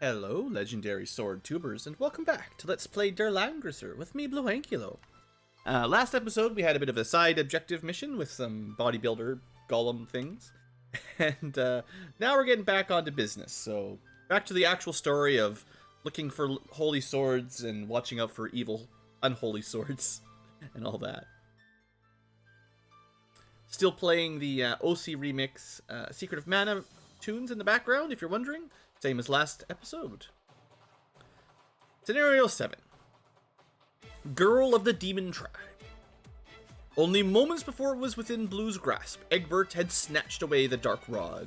Hello, legendary sword tubers, and welcome back to Let's Play Der Langrisser with me, BlueAnkylo. Last episode, we had a bit of a side objective mission with some bodybuilder golem things, and now we're getting back onto business. So, back to the actual story of looking for holy swords and watching out for evil, unholy swords, and all that. Still playing the OC remix Secret of Mana tunes in the background, if you're wondering. Same as last episode. Scenario 7. Girl of the Demon Tribe. Only moments before it was within Blue's grasp, Egbert had snatched away the Dark Rod.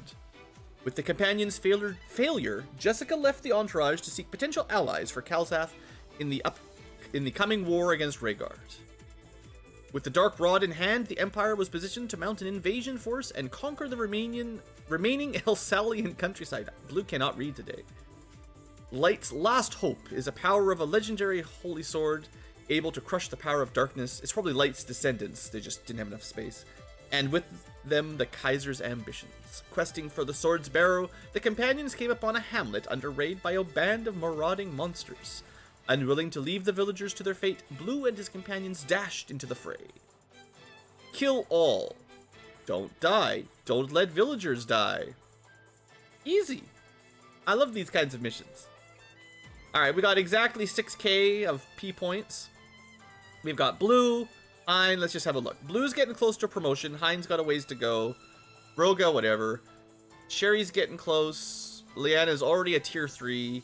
With the companion's failure, Jessica left the entourage to seek potential allies for Kalzath in the coming war against Rhaegar. With the Dark Rod in hand, the Empire was positioned to mount an invasion force and conquer the remaining Elsalian countryside. Blue cannot read today. Light's last hope is a power of a legendary holy sword, able to crush the power of darkness. It's probably Light's descendants, they just didn't have enough space. And with them, the Kaiser's ambitions. Questing for the sword's barrow, the companions came upon a hamlet under raid by a band of marauding monsters. Unwilling to leave the villagers to their fate, Blue and his companions dashed into the fray. Kill all. Don't die. Don't let villagers die. Easy. I love these kinds of missions. Alright, we got exactly 6k of P points. We've got Blue, Hein, let's just have a look. Blue's getting close to promotion. Hein's got a ways to go. Roga, whatever. Sherry's getting close. Leanna's already a tier 3.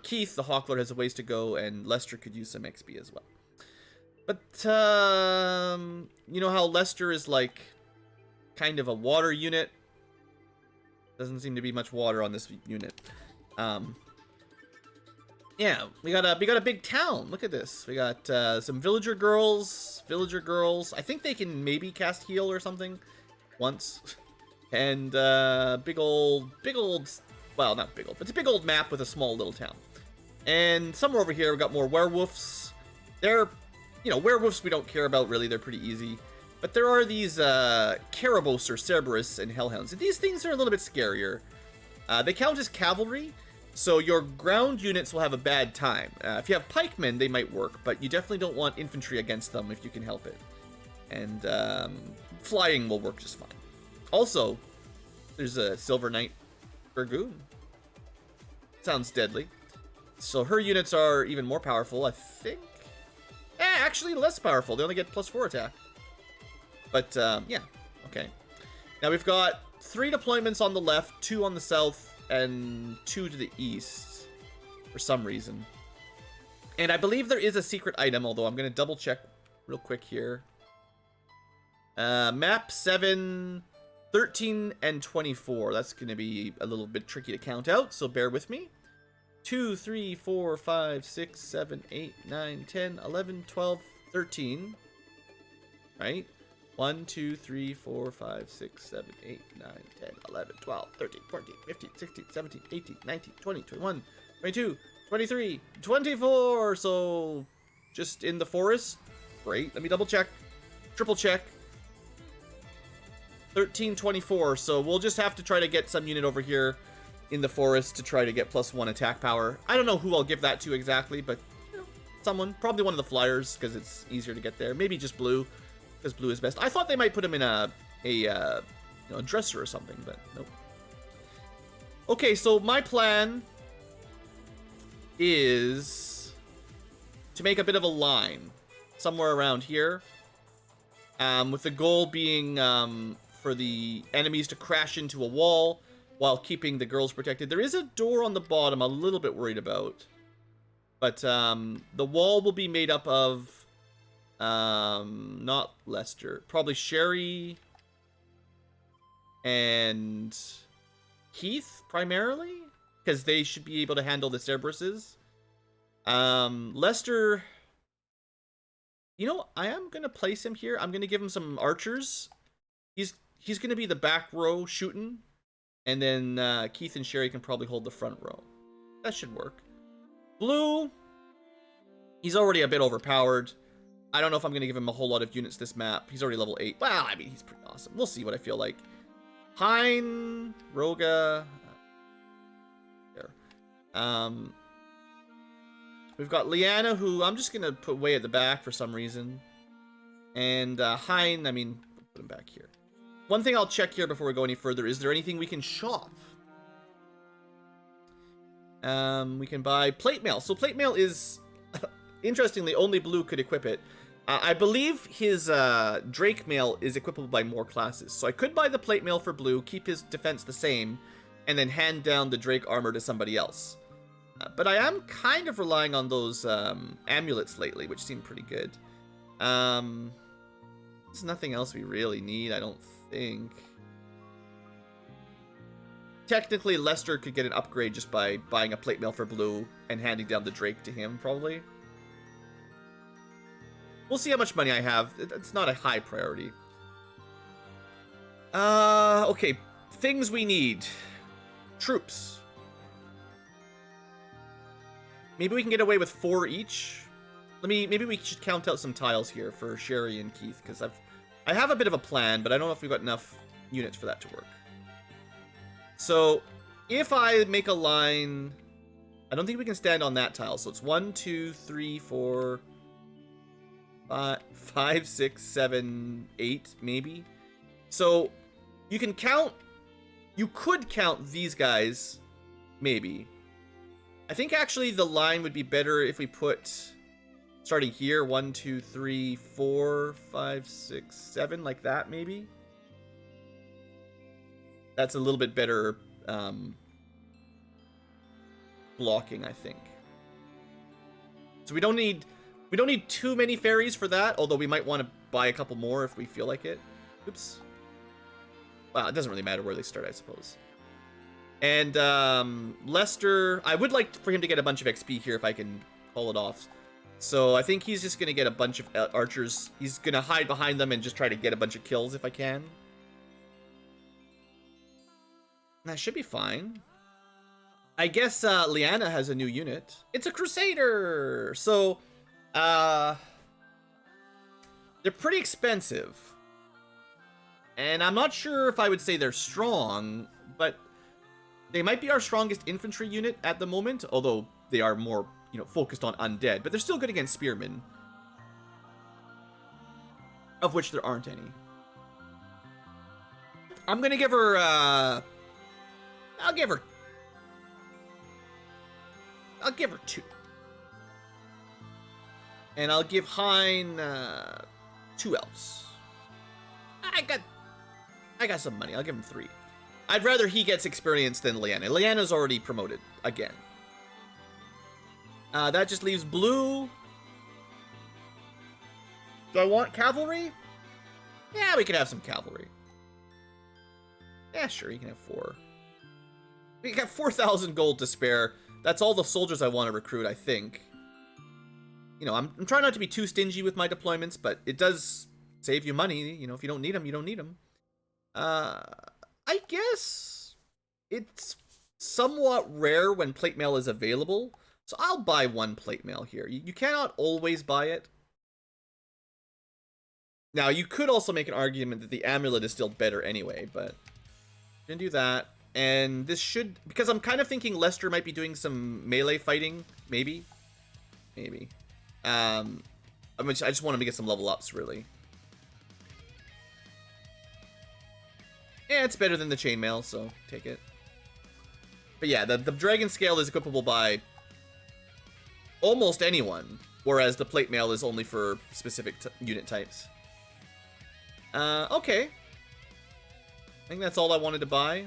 Keith, the Hawklord, has a ways to go, and Lester could use some XP as well. But, you know how Lester is like kind of a water unit? Doesn't seem to be much water on this unit. Yeah, we got a big town. Look at this. We got some villager girls. I think they can maybe cast heal or something once. And big old, well, not big old, but it's a big old map with a small little town. And somewhere over here we got more werewolves. They're, werewolves we don't care about really. They're pretty easy. But there are these Carabos or Cerberus and Hellhounds. And these things are a little bit scarier. They count as cavalry, so your ground units will have a bad time. If you have pikemen, they might work, but you definitely don't want infantry against them if you can help it. And flying will work just fine. Also, there's a Silver Knight Dragoon. Sounds deadly. So her units are even more powerful, I think. Actually less powerful. They only get +4 attack. But, yeah. Okay. Now we've got 3 deployments on the left, 2 on the south, and 2 to the east. For some reason. And I believe there is a secret item, although I'm going to double check real quick here. Map 7... 13 and 24. That's going to be a little bit tricky to count out, so bear with me. 2, 3, 4, 5, 6, 7, 8, 9, 10, 11, 12, 13. Right? 1, 2, 3, 4, 5, 6, 7, 8, 9, 10, 11, 12, 13, 14, 15, 16, 17, 18, 19, 20, 21, 22, 23, 24. So just in the forest. Great. Let me double check. Triple check. 1324, so we'll just have to try to get some unit over here in the forest to try to get +1 attack power. I don't know who I'll give that to exactly, but someone, probably one of the flyers because it's easier to get there. Maybe just Blue, because Blue is best. I thought they might put him in a dresser or something, but nope. Okay, so my plan is to make a bit of a line somewhere around here, with the goal being for the enemies to crash into a wall while keeping the girls protected. There is a door on the bottom I'm a little bit worried about. But the wall will be made up of not Lester, probably Sherry and Keith primarily, because they should be able to handle the Cerberuses. Lester, I am going to place him here. I'm going to give him some archers. He's going to be the back row shooting. And then Keith and Sherry can probably hold the front row. That should work. Blue, he's already a bit overpowered. I don't know if I'm going to give him a whole lot of units this map. He's already level 8. Well, I mean, he's pretty awesome. We'll see what I feel like. Hein, Roga. There. We've got Liana, who I'm just gonna put way at the back for some reason. And Hein, I mean, put him back here. One thing I'll check here before we go any further, is there anything we can shop? We can buy plate mail. So plate mail is, interestingly, only blue could equip it. I believe his Drake mail is equipable by more classes. So I could buy the plate mail for blue, keep his defense the same, and then hand down the Drake armor to somebody else. But I am kind of relying on those amulets lately, which seem pretty good. There's nothing else we really need, I don't think. Technically, Lester could get an upgrade just by buying a plate mail for blue and handing down the Drake to him, probably. We'll see how much money I have. It's not a high priority. Okay. Things we need. Troops. Maybe we can get away with 4 each. Maybe we should count out some tiles here for Sherry and Keith, because I have a bit of a plan, but I don't know if we've got enough units for that to work. So, if I make a line, I don't think we can stand on that tile. So it's 1, 2, 3, 4, 5, 6, 7, 8, maybe. So you can count. You could count these guys, maybe. I think actually the line would be better if we put, starting here, 1, 2, 3, 4, 5, 6, 7, like that, maybe. That's a little bit better blocking, I think. So we don't need too many fairies for that, although we might want to buy a couple more if we feel like it. Oops. Well, it doesn't really matter where they start, I suppose. And Lester, I would like for him to get a bunch of XP here if I can pull it off. So I think he's just going to get a bunch of archers. He's going to hide behind them and just try to get a bunch of kills if I can. That should be fine. I guess Liana has a new unit. It's a Crusader! So, they're pretty expensive. And I'm not sure if I would say they're strong, but they might be our strongest infantry unit at the moment, although they are more, focused on undead. But they're still good against spearmen. Of which there aren't any. I'm gonna give her, I'll give her 2. And I'll give Hein 2 elves. I got some money. I'll give him 3. I'd rather he gets experience than Liana. Liana's already promoted again. That just leaves blue. Do I want cavalry? Yeah, we can have some cavalry. Yeah, sure, you can have 4. We got 4,000 gold to spare. That's all the soldiers I want to recruit, I think. I'm trying not to be too stingy with my deployments, but it does save you money. If you don't need them, you don't need them. I guess it's somewhat rare when plate mail is available, so I'll buy 1 plate mail here. You cannot always buy it. Now, you could also make an argument that the amulet is still better anyway, but I'm gonna do that. And this should, because I'm kind of thinking Lester might be doing some melee fighting, maybe. I just want him to get some level ups, really. Yeah, it's better than the chainmail, so take it. But yeah, the dragon scale is equipable by almost anyone, whereas the plate mail is only for specific unit types. Okay. I think that's all I wanted to buy.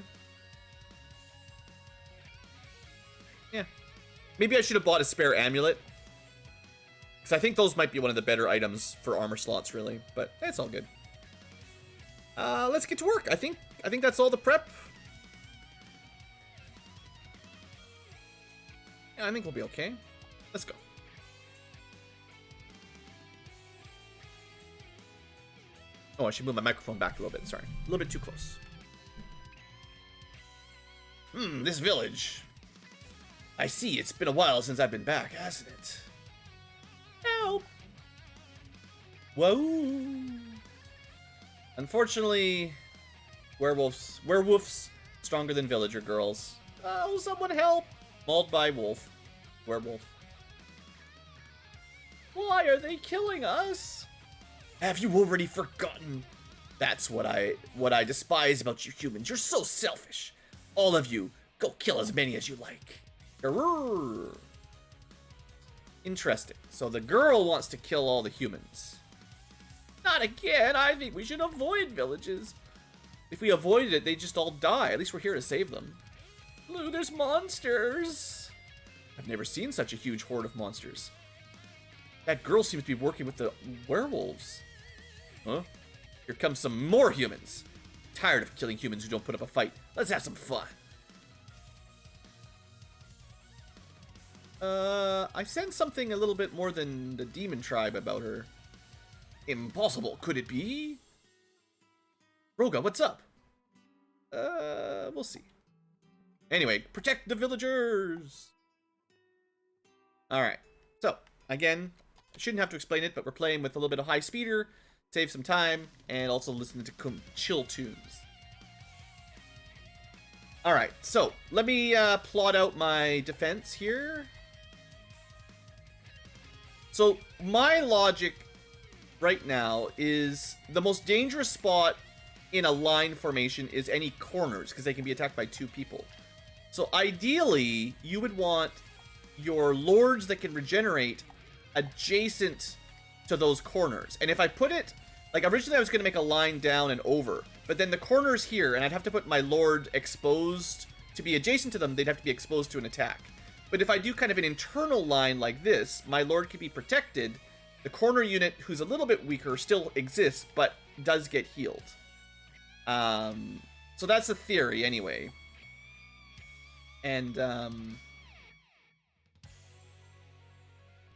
Yeah. Maybe I should have bought a spare amulet. Because I think those might be one of the better items for armor slots, really. But it's all good. Let's get to work. I think that's all the prep. Yeah, I think we'll be okay. Let's go. Oh, I should move my microphone back a little bit. Sorry. A little bit too close. This village. I see, it's been a while since I've been back, hasn't it? Help! Whoa! Unfortunately, werewolves stronger than villager girls. Oh, someone help! Mauled by wolf. Werewolf. Why are they killing us? Have you already forgotten? That's what I despise about you humans. You're so selfish. All of you, go kill as many as you like. Grrr. Interesting. So the girl wants to kill all the humans. Not again. I think we should avoid villages. If we avoided it, they'd just all die. At least we're here to save them. Blue, there's monsters. I've never seen such a huge horde of monsters. That girl seems to be working with the werewolves. Huh? Here comes some more humans. Tired of killing humans who don't put up a fight. Let's have some fun. I sense something a little bit more than the demon tribe about her. Impossible, could it be? Roga, what's up? We'll see. Anyway, protect the villagers! Alright, so, again, I shouldn't have to explain it, but we're playing with a little bit of high speeder, save some time, and also listen to chill tunes. Alright, so, let me plot out my defense here. So, my logic right now is the most dangerous spot in a line formation is any corners, because they can be attacked by two people. So ideally, you would want your lords that can regenerate adjacent to those corners. And if I put it, like originally I was going to make a line down and over, but then the corners here, and I'd have to put my lord exposed to be adjacent to them, they'd have to be exposed to an attack. But if I do kind of an internal line like this, my lord can be protected. The corner unit, who's a little bit weaker, still exists, but does get healed. So that's the theory, anyway. And,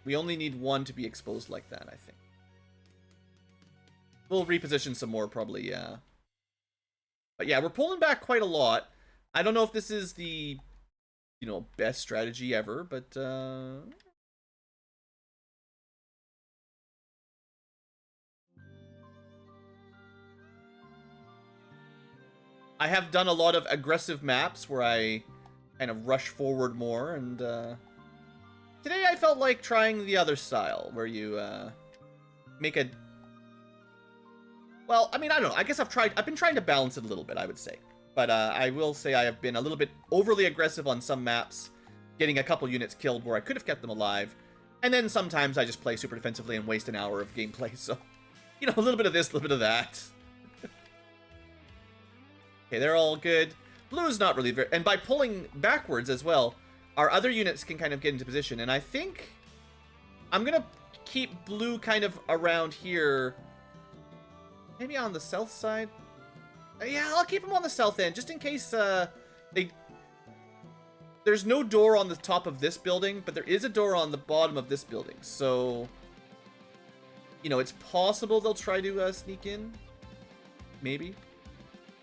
we only need one to be exposed like that, I think. We'll reposition some more, probably, yeah. But yeah, we're pulling back quite a lot. I don't know if this is the, you know, best strategy ever, but, I have done a lot of aggressive maps where I kind of rush forward more, and today I felt like trying the other style, where you make a... Well, I mean, I don't know. I guess I've been trying to balance it a little bit, I would say. But I will say I have been a little bit overly aggressive on some maps, getting a couple units killed where I could have kept them alive. And then sometimes I just play super defensively and waste an hour of gameplay, so... You know, a little bit of this, a little bit of that. Okay, they're all good. Blue's not really very... And by pulling backwards as well, our other units can kind of get into position. And I think I'm going to keep blue kind of around here. Maybe on the south side. Yeah, I'll keep them on the south end, just in case There's no door on the top of this building, but there is a door on the bottom of this building. So, you know, it's possible they'll try to sneak in. Maybe.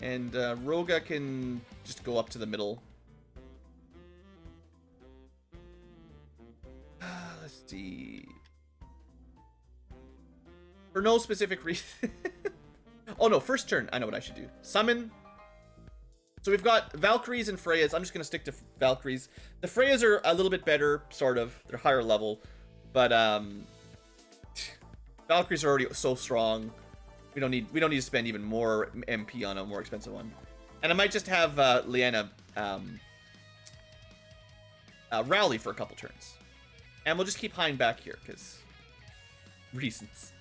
And Roga can just go up to the middle. Let's see. For no specific reason. Oh no, first turn. I know what I should do. Summon. So we've got Valkyries and Freyas. I'm just going to stick to Valkyries. The Freyas are a little bit better, sort of. They're higher level. But Valkyries are already so strong. We don't need to spend even more MP on a more expensive one. And I might just have Leanna rally for a couple turns. And we'll just keep Hein back here, because reasons.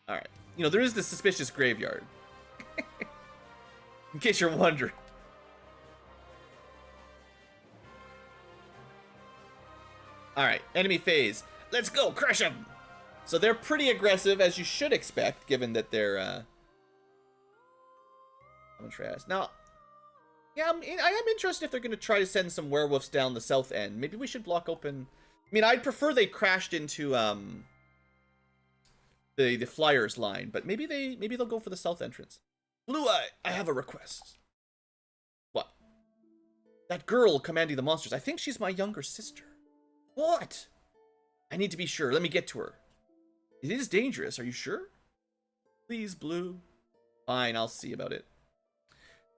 Alright. You know, there is this suspicious graveyard. In case you're wondering. Alright, enemy phase. Let's go, crush them! So they're pretty aggressive, as you should expect, given that they're, Now, yeah, I am interested if they're going to try to send some werewolves down the south end. Maybe we should block open... I mean, I'd prefer they crashed into, the Flyers line, but maybe they'll go for the south entrance. Blue, I have a request. What? That girl commanding the monsters, I think she's my younger sister. What? I need to be sure. Let me get to her. It is dangerous. Are you sure? Please, Blue. Fine, I'll see about it.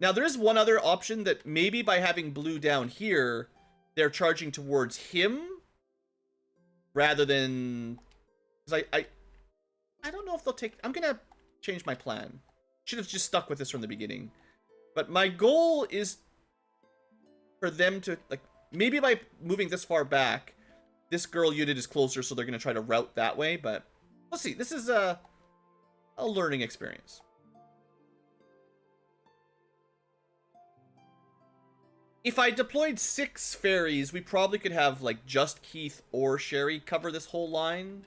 Now, there is one other option that maybe by having blue down here, they're charging towards him rather than... Because I don't know if they'll take... I'm going to change my plan. Should have just stuck with this from the beginning. But my goal is for them to... like, maybe by moving this far back, this girl unit is closer, so they're going to try to route that way. But we'll see. This is a learning experience. If I deployed 6 fairies, we probably could have, like, just Keith or Sherry cover this whole line.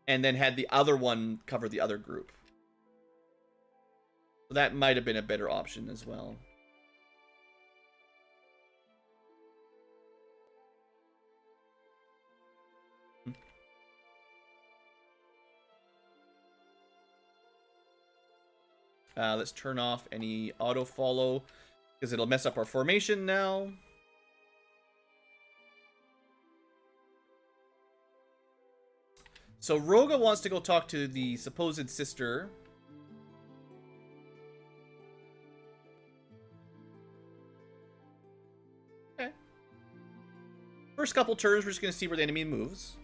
And then had the other one cover the other group. So that might have been a better option as well. Let's turn off any auto follow because it'll mess up our formation now. So Roga wants to go talk to the supposed sister. Okay. First couple turns, we're just going to see where the enemy moves.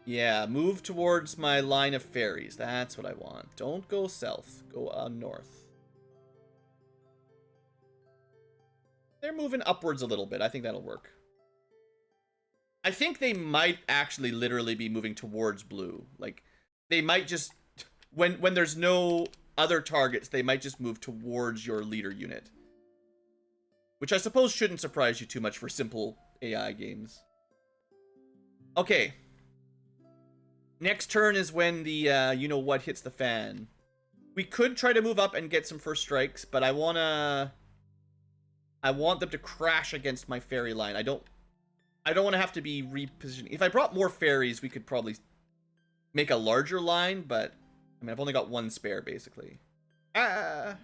Yeah, move towards my line of fairies. That's what I want. Don't go south. Go north. They're moving upwards a little bit. I think that'll work. I think they might actually literally be moving towards blue. Like, they might just... When there's no other targets, they might just move towards your leader unit. Which I suppose shouldn't surprise you too much for simple AI games. Okay. Next turn is when the, you-know-what hits the fan. We could try to move up and get some first strikes, but I want them to crash against my fairy line. I don't want to have to be repositioning. If I brought more fairies, we could probably make a larger line, but... I mean, I've only got 1 spare, basically. Just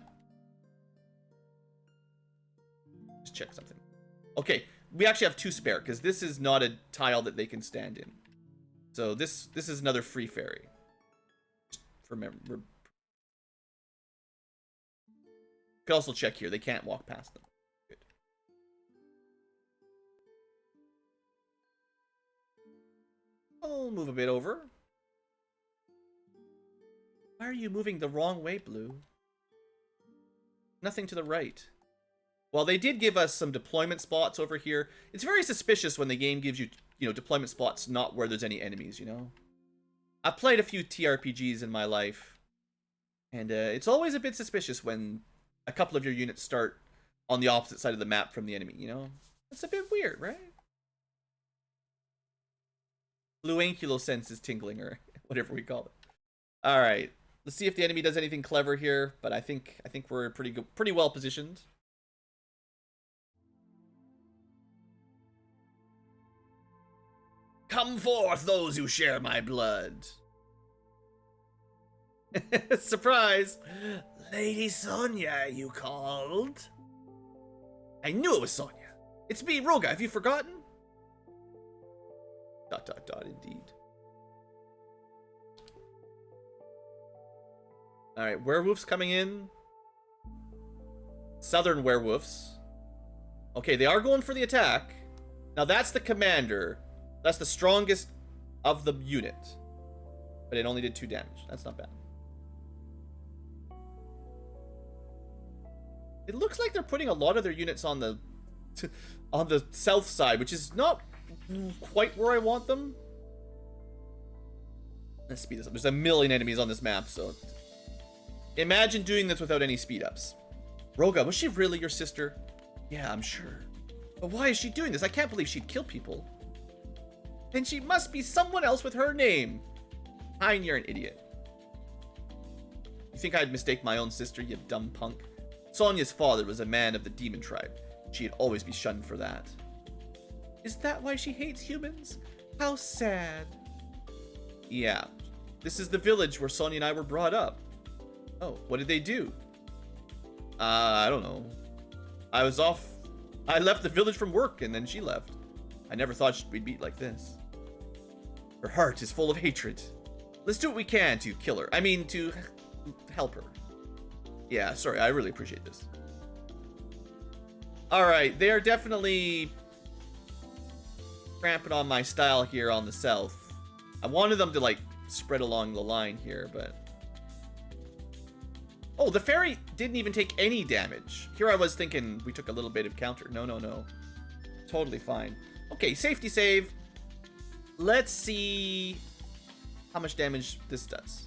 check something. Okay, we actually have 2 spare, because this is not a tile that they can stand in. So this is another free fairy. Just remember. Could also check here. They can't walk past them. Good. I'll move a bit over. Why are you moving the wrong way, Blue? Nothing to the right. Well, they did give us some deployment spots over here. It's very suspicious when the game gives you, deployment spots not where there's any enemies, I've played a few TRPGs in my life, and it's always a bit suspicious when a couple of your units start on the opposite side of the map from the enemy, It's a bit weird, right? BlueAnkylo sense is tingling, or whatever we call it. Alright, let's see if the enemy does anything clever here, but I think we're pretty well positioned. Come forth, those who share my blood. Surprise! Lady Sonia, you called? I knew it was Sonia. It's me, Roga. Have you forgotten? ... indeed. Alright, werewolves coming in. Southern werewolves. Okay, they are going for the attack. Now that's the commander. That's the strongest of the unit. But it only did 2 damage. That's not bad. It looks like they're putting a lot of their units on the south side, which is not quite where I want them. Let's speed this up. There's a million enemies on this map, so... Imagine doing this without any speed ups. Roga, was she really your sister? Yeah, I'm sure. But why is she doing this? I can't believe she'd kill people. Then she must be someone else with her name. Hein, you're an idiot. You think I'd mistake my own sister, you dumb punk? Sonia's father was a man of the demon tribe. She'd always be shunned for that. Is that why she hates humans? How sad. Yeah. This is the village where Sonia and I were brought up. Oh, what did they do? I don't know. I left the village from work and then she left. I never thought we'd meet like this. Her heart is full of hatred. let's do what we can to kill her. I mean, to help her. Yeah, sorry, I really appreciate this. Alright, they are definitely cramping on my style here on the south. I wanted them to, like, spread along the line here, but... Oh, the fairy didn't even take any damage. Here I was thinking we took a little bit of counter. No, no, no. Totally fine. Okay, safety save. Let's see how much damage this does.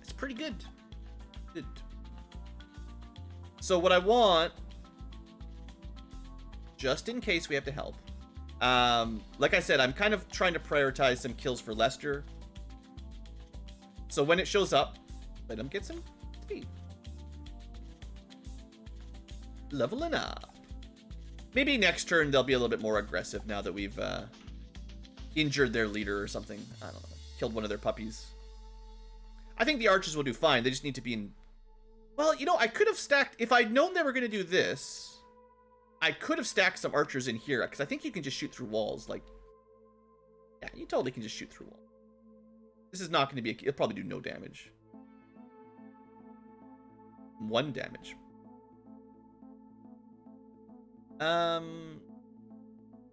It's pretty good. Good. So what I want, just in case we have to help, like I said, I'm kind of trying to prioritize some kills for Lester. So when it shows up, let him get some speed. Leveling up. Maybe next turn they'll be a little bit more aggressive now that we've injured their leader or something. I don't know. Killed one of their puppies. I think the archers will do fine. They just need to be in... Well, you know, I could have stacked... If I'd known they were going to do this, I could have stacked some archers in here, because I think you can just shoot through walls. Like, yeah, you totally can just shoot through walls. This is not going to be... It'll probably do no damage. 1 damage.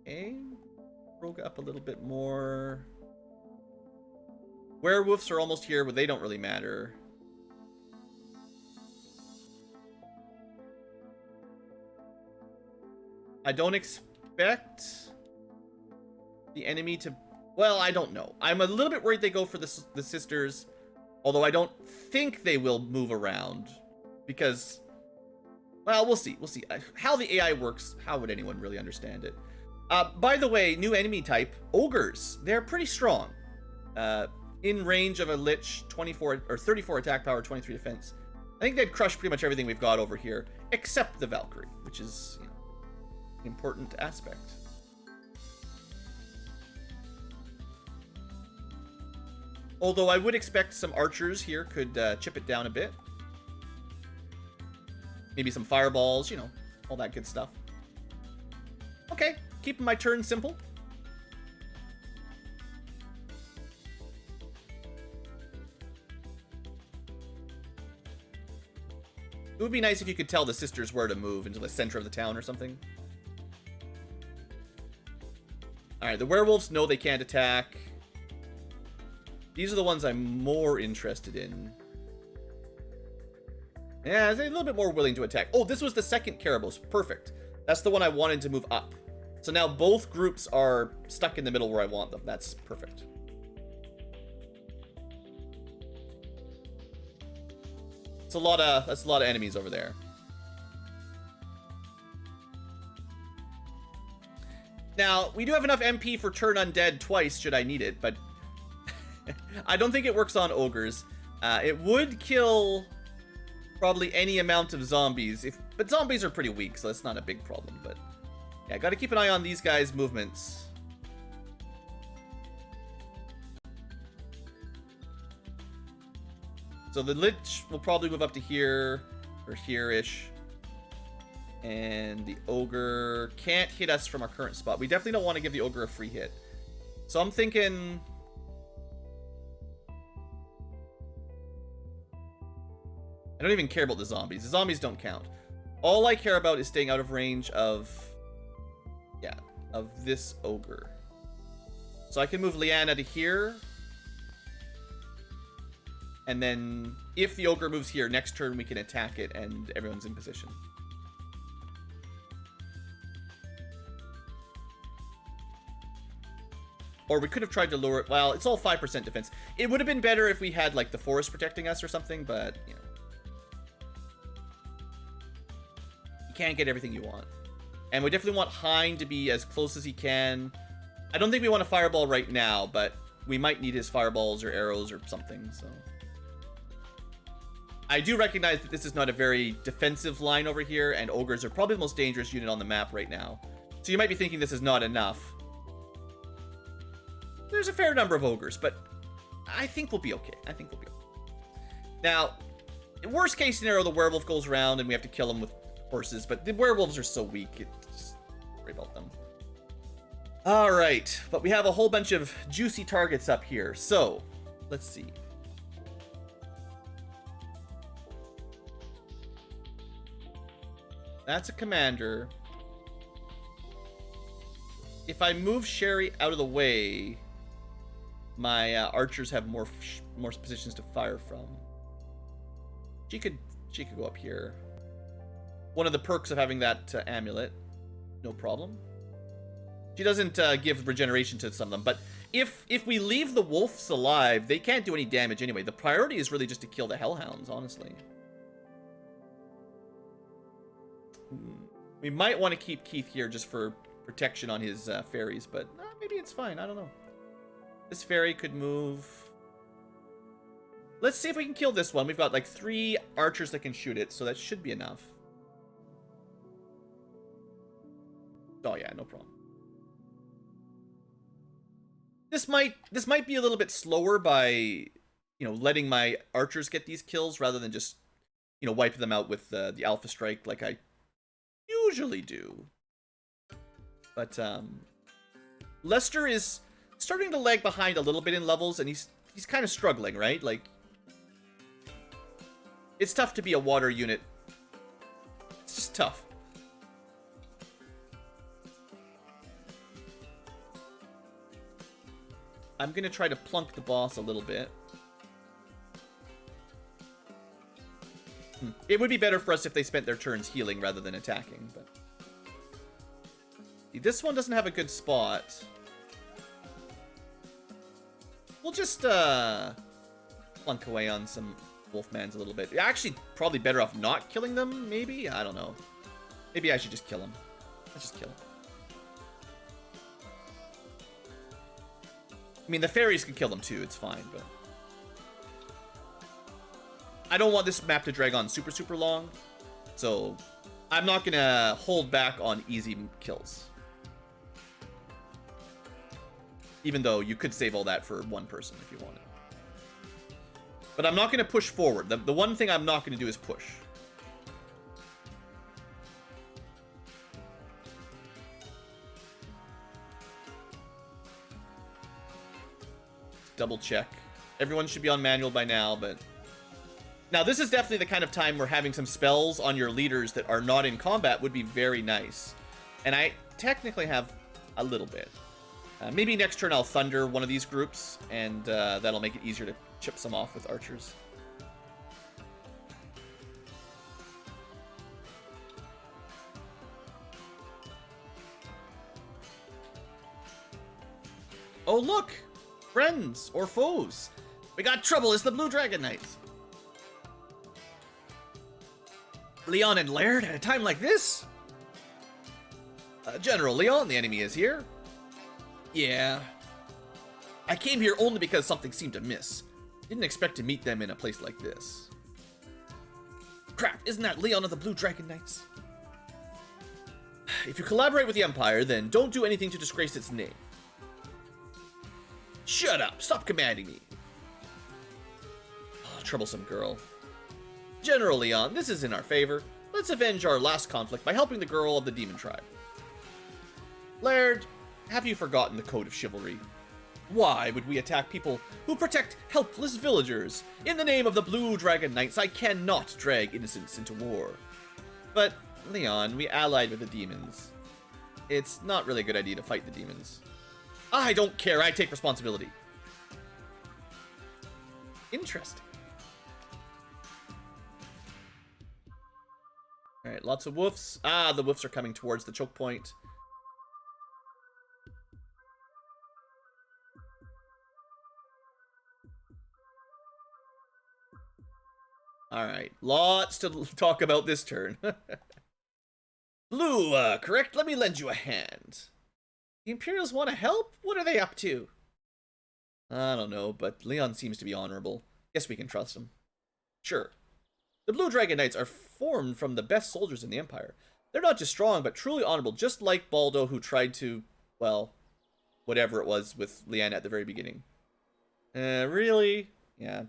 Okay. Rogue up a little bit more. Werewolves are almost here, but they don't really matter. I don't expect the enemy to... Well, I don't know. I'm a little bit worried they go for the sisters, although I don't think they will move around. Because, well, we'll see. We'll see. How the AI works, how would anyone really understand it? By the way, new enemy type, ogres. They're pretty strong. In range of a lich, 24 or 34 attack power, 23 defense. I think they'd crush pretty much everything we've got over here, except the Valkyrie, which is, you know, an important aspect. Although I would expect some archers here could chip it down a bit. Maybe some fireballs, you know, all that good stuff. Okay, keeping my turn simple. It would be nice if you could tell the sisters where to move into the center of the town or something. Alright, the werewolves know they can't attack. These are the ones I'm more interested in. Yeah, they're a little bit more willing to attack. Oh, this was the second Caribos. Perfect. That's the one I wanted to move up. So now both groups are stuck in the middle where I want them. That's perfect. That's a lot of enemies over there. Now, we do have enough MP for turn undead twice should I need it, but I don't think it works on ogres. It would kill probably any amount of zombies, but zombies are pretty weak, so that's not a big problem. But yeah, gotta keep an eye on these guys' movements. So the Lich will probably move up to here, or here-ish. And the Ogre can't hit us from our current spot. We definitely don't want to give the Ogre a free hit. So I'm thinking... I don't even care about the zombies. The zombies don't count. All I care about is staying out of range of... yeah, of this Ogre. So I can move Leanna to here. And then, if the Ogre moves here, next turn we can attack it and everyone's in position. Or we could have tried to lure it. Well, it's all 5% defense. It would have been better if we had, like, the forest protecting us or something, but, you know. You can't get everything you want. And we definitely want Hein to be as close as he can. I don't think we want a fireball right now, but we might need his fireballs or arrows or something, so... I do recognize that this is not a very defensive line over here, and ogres are probably the most dangerous unit on the map right now. So you might be thinking this is not enough. There's a fair number of ogres, but I think we'll be okay. I think we'll be okay. Now, worst case scenario, the werewolf goes around and we have to kill him with horses, but the werewolves are so weak, just worry about them. All right, but we have a whole bunch of juicy targets up here. So, let's see. That's a commander. If I move Sherry out of the way, my archers have more positions to fire from. She could go up here. One of the perks of having that amulet, no problem. She doesn't give regeneration to some of them, but if we leave the wolves alive, they can't do any damage anyway. The priority is really just to kill the hellhounds, honestly. We might want to keep Keith here just for protection on his fairies, but maybe it's fine. I don't know. This fairy could move. Let's see if we can kill this one. We've got like 3 archers that can shoot it, so that should be enough. Oh yeah, no problem. This might be a little bit slower by, you know, letting my archers get these kills rather than just, you know, wipe them out with the Alpha Strike like I usually do. But Lester is starting to lag behind a little bit in levels, and he's kind of struggling, right? Like, it's tough to be a water unit. It's just tough. I'm gonna try to plunk the boss a little bit. It would be better for us if they spent their turns healing rather than attacking, but... This one doesn't have a good spot. We'll just, plunk away on some Wolfmans a little bit. Actually, probably better off not killing them, maybe? I don't know. Maybe I should just kill him. Let's just kill him. I mean, the fairies can kill them too, it's fine, but... I don't want this map to drag on super long, so I'm not gonna hold back on easy kills. Even though you could save all that for one person if you wanted. But I'm not gonna push forward. The one thing I'm not gonna do is push. Double check. Everyone should be on manual by now, but... Now, this is definitely the kind of time where having some spells on your leaders that are not in combat would be very nice. And I technically have a little bit. Maybe next turn I'll Thunder one of these groups, and that'll make it easier to chip some off with archers. Oh, look! Friends or foes. We got trouble. It's the Blue Dragon Knights. Leon and Laird at a time like this? General Leon, the enemy is here. Yeah. I came here only because something seemed to miss. Didn't expect to meet them in a place like this. Crap, isn't that Leon of the Blue Dragon Knights? If you collaborate with the Empire, then don't do anything to disgrace its name. Shut up! Stop commanding me! Oh, troublesome girl. General Leon, this is in our favor. Let's avenge our last conflict by helping the girl of the demon tribe. Laird, have you forgotten the code of chivalry? Why would we attack people who protect helpless villagers? In the name of the Blue Dragon Knights, I cannot drag innocents into war. But, Leon, we allied with the demons. It's not really a good idea to fight the demons. I don't care, I take responsibility. Interesting. Alright, lots of woofs. Ah, the woofs are coming towards the choke point. Alright, lots to talk about this turn. Blue, correct? Let me lend you a hand. The Imperials want to help? What are they up to? I don't know, but Leon seems to be honorable. Guess we can trust him. Sure. The Blue Dragon Knights are formed from the best soldiers in the Empire. They're not just strong, but truly honorable, just like Baldo, who tried to, well, whatever it was with Leanna at the very beginning. Really? Yeah.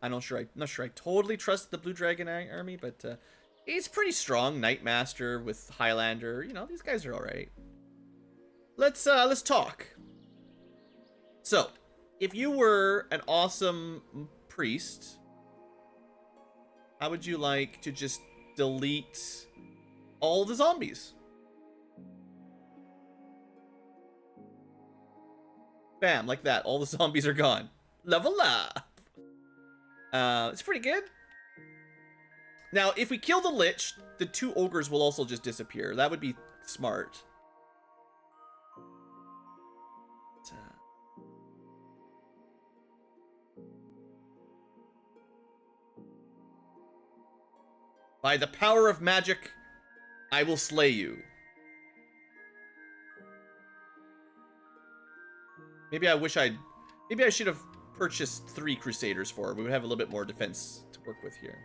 I'm not sure I totally trust the Blue Dragon army, but he's pretty strong. Knightmaster with Highlander. You know, these guys are alright. let's talk. So, if you were an awesome priest, how would you like to just delete all the zombies? Bam, like that. All the zombies are gone. Level up. It's pretty good. Now, if we kill the Lich, the 2 ogres will also just disappear. That would be smart. By the power of magic, I will slay you. Maybe I should have purchased 3 Crusaders for her. We would have a little bit more defense to work with here.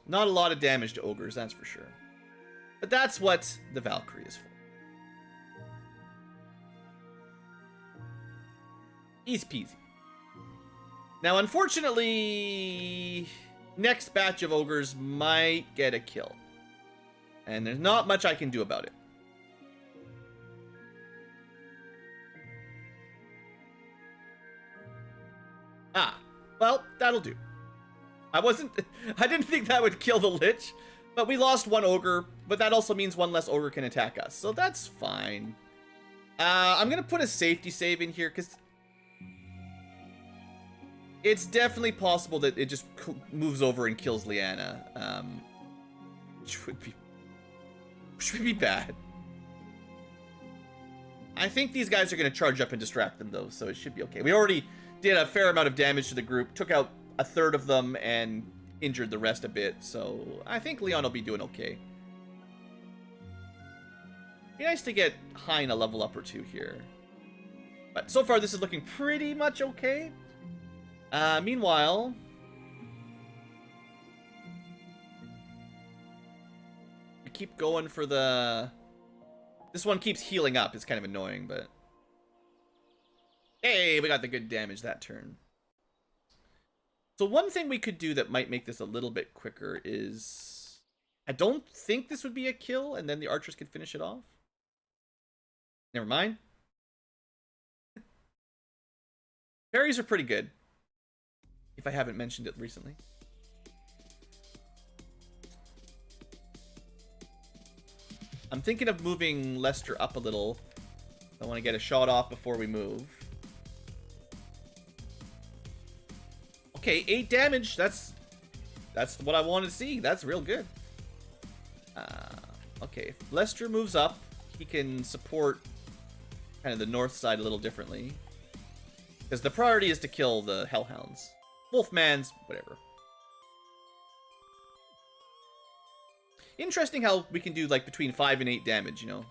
Not a lot of damage to ogres, that's for sure. But that's what the Valkyrie is for. Easy peasy. Now, unfortunately, next batch of ogres might get a kill. And there's not much I can do about it. Ah, well, that'll do. I didn't think that would kill the Lich, but we lost 1 ogre, but that also means 1 less ogre can attack us, so that's fine. I'm gonna put a safety save in here, because it's definitely possible that it just moves over and kills Lyanna, which would be bad. I think these guys are gonna charge up and distract them, though, so it should be okay. We already did a fair amount of damage to the group, took out a third of them and injured the rest a bit, so I think Leon will be doing okay. Be nice to get Hein a level up or 2 here. But so far this is looking pretty much okay. Meanwhile, we keep going for the... This one keeps healing up, it's kind of annoying, but... Hey, we got the good damage that turn. So one thing we could do that might make this a little bit quicker is... I don't think this would be a kill, and then the archers could finish it off. Never mind. Parries are pretty good, if I haven't mentioned it recently. I'm thinking of moving Lester up a little. I want to get a shot off before we move. Okay, 8 damage. That's what I want to see. That's real good. Okay, if Lester moves up, he can support kind of the north side a little differently. Because the priority is to kill the Hellhounds. Wolfmans, whatever. Interesting how we can do like between 5 and 8 damage, you know.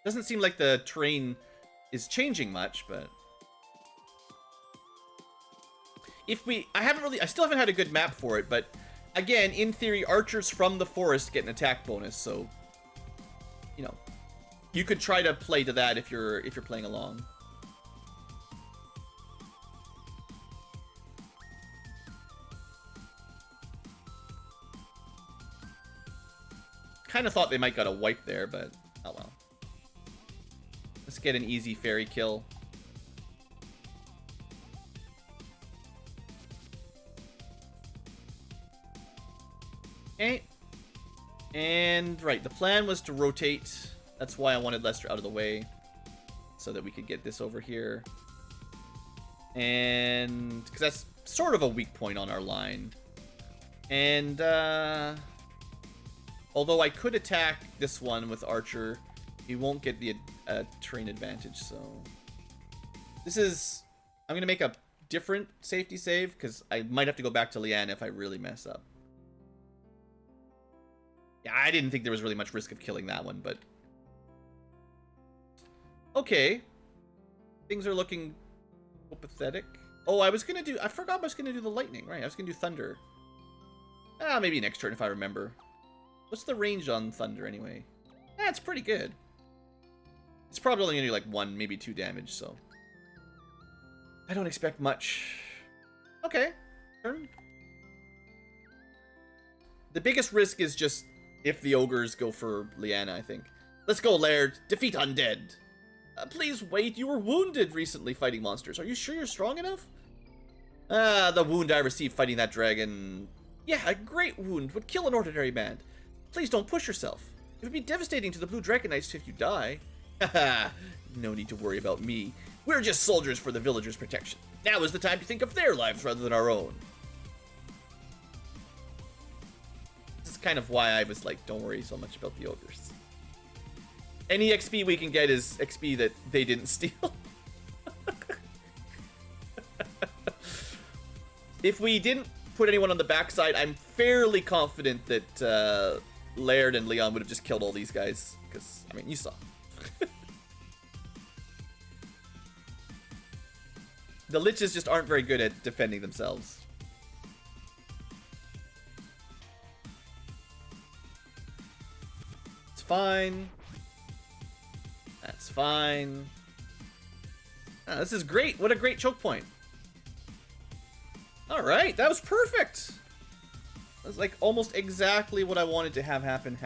Doesn't seem like the terrain is changing much, but... I still haven't had a good map for it, but again, in theory, archers from the forest get an attack bonus, so you know, you could try to play to that if you're playing along. Kind of thought they might got a wipe there, but oh well. Let's get an easy fairy kill. Okay. And, right, the plan was to rotate. That's why I wanted Lester out of the way. So that we could get this over here. And, because that's sort of a weak point on our line. And, although I could attack this one with Archer, he won't get the terrain advantage, so... This is... I'm going to make a different safety save, because I might have to go back to Lyanna if I really mess up. Yeah, I didn't think there was really much risk of killing that one, but... Okay. Things are looking pathetic. Oh, I forgot I was gonna do the lightning, right? I was gonna do thunder. Ah, maybe next turn if I remember. What's the range on thunder anyway? Yeah, it's pretty good. It's probably only gonna do like 1, maybe 2 damage, so... I don't expect much. Okay. Turn. The biggest risk is just if the ogres go for Lyanna, I think. Let's go, Laird. Defeat undead. Please wait. You were wounded recently fighting monsters. Are you sure you're strong enough? The wound I received fighting that dragon. Yeah, a great wound would kill an ordinary man. Please don't push yourself. It would be devastating to the Blue Draconites if you die. Haha, no need to worry about me. We're just soldiers for the villagers' protection. Now is the time to think of their lives rather than our own. This is kind of why I was like, don't worry so much about the ogres. Any XP we can get is XP that they didn't steal. If we didn't put anyone on the backside, I'm fairly confident that Laird and Leon would have just killed all these guys. Because, I mean, you saw. The liches just aren't very good at defending themselves. It's fine. That's fine. Ah, this is great. What a great choke point. Alright, that was perfect. That was like almost exactly what I wanted to have happen.